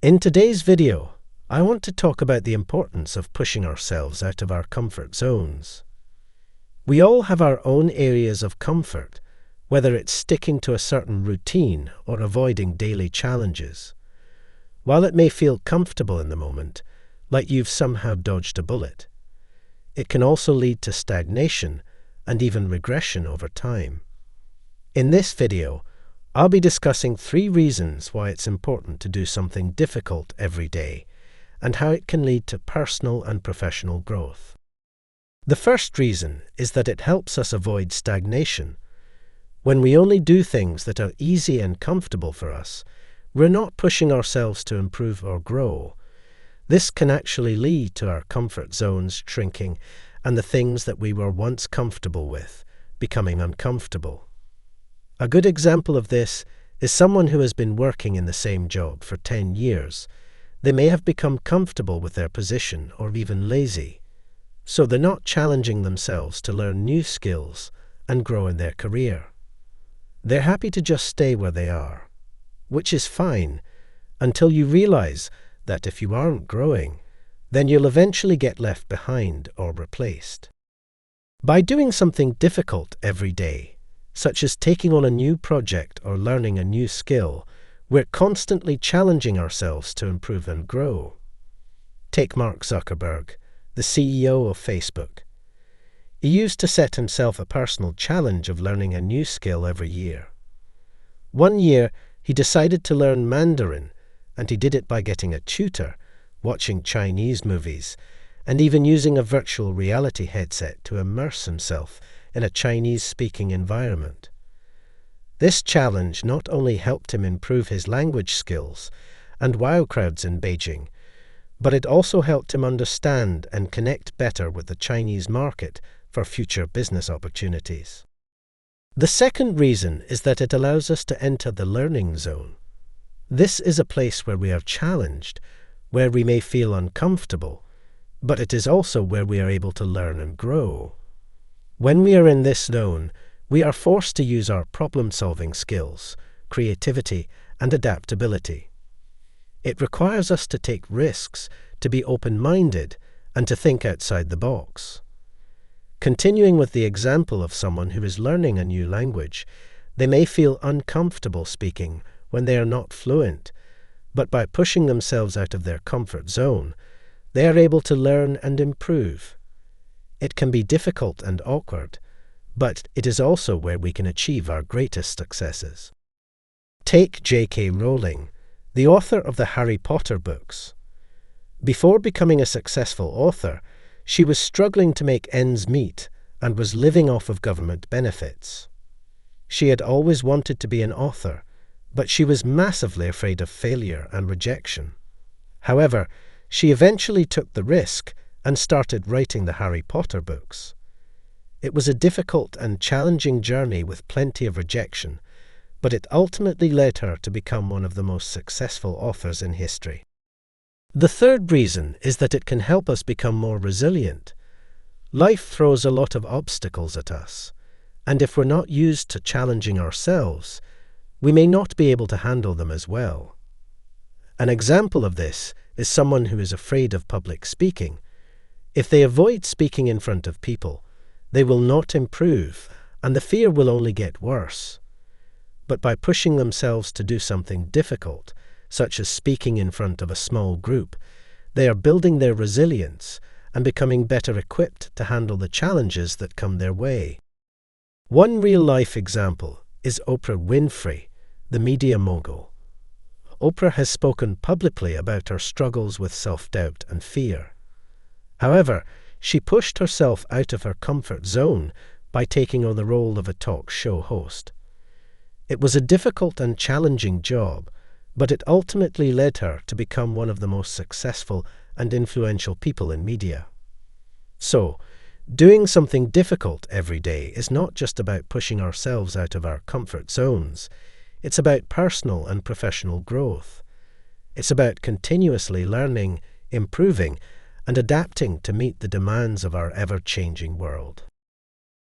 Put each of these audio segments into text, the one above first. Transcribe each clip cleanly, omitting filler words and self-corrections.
In today's video, I want to talk about the importance of pushing ourselves out of our comfort zones. We all have our own areas of comfort, whether it's sticking to a certain routine or avoiding daily challenges. While it may feel comfortable in the moment, like you've somehow dodged a bullet, it can also lead to stagnation and even regression over time. In this video, I'll be discussing 3 reasons why it's important to do something difficult every day and how it can lead to personal and professional growth. The first reason is that it helps us avoid stagnation. When we only do things that are easy and comfortable for us, we're not pushing ourselves to improve or grow. This can actually lead to our comfort zones shrinking and the things that we were once comfortable with becoming uncomfortable. A good example of this is someone who has been working in the same job for 10 years. They may have become comfortable with their position or even lazy, so they're not challenging themselves to learn new skills and grow in their career. They're happy to just stay where they are, which is fine until you realize that if you aren't growing, then you'll eventually get left behind or replaced. By doing something difficult every day, such as taking on a new project or learning a new skill, we're constantly challenging ourselves to improve and grow. Take Mark Zuckerberg, the CEO of Facebook. He used to set himself a personal challenge of learning a new skill every year. One year, he decided to learn Mandarin, and he did it by getting a tutor, watching Chinese movies, and even using a virtual reality headset to immerse himself in a Chinese-speaking environment. This challenge not only helped him improve his language skills and wow crowds in Beijing, but it also helped him understand and connect better with the Chinese market for future business opportunities. The second reason is that it allows us to enter the learning zone. This is a place where we are challenged, where we may feel uncomfortable, but it is also where we are able to learn and grow. When we are in this zone, we are forced to use our problem-solving skills, creativity, and adaptability. It requires us to take risks, to be open-minded, and to think outside the box. Continuing with the example of someone who is learning a new language, they may feel uncomfortable speaking when they are not fluent, but by pushing themselves out of their comfort zone, they are able to learn and improve. It can be difficult and awkward, but it is also where we can achieve our greatest successes. Take J.K. Rowling, the author of the Harry Potter books. Before becoming a successful author, she was struggling to make ends meet and was living off of government benefits. She had always wanted to be an author, but she was massively afraid of failure and rejection. However, she eventually took the risk and started writing the Harry Potter books. It was a difficult and challenging journey with plenty of rejection, but it ultimately led her to become one of the most successful authors in history. The third reason is that it can help us become more resilient. Life throws a lot of obstacles at us, and if we're not used to challenging ourselves, we may not be able to handle them as well. An example of this is someone who is afraid of public speaking. If they avoid speaking in front of people, they will not improve, and the fear will only get worse. But by pushing themselves to do something difficult, such as speaking in front of a small group, they are building their resilience and becoming better equipped to handle the challenges that come their way. One real-life example is Oprah Winfrey, the media mogul. Oprah has spoken publicly about her struggles with self-doubt and fear. However, she pushed herself out of her comfort zone by taking on the role of a talk show host. It was a difficult and challenging job, but it ultimately led her to become one of the most successful and influential people in media. So, doing something difficult every day is not just about pushing ourselves out of our comfort zones. It's about personal and professional growth. It's about continuously learning, improving, and adapting to meet the demands of our ever-changing world.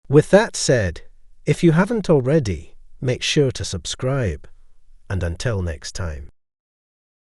With that said, if you haven't already, make sure to subscribe. And until next time.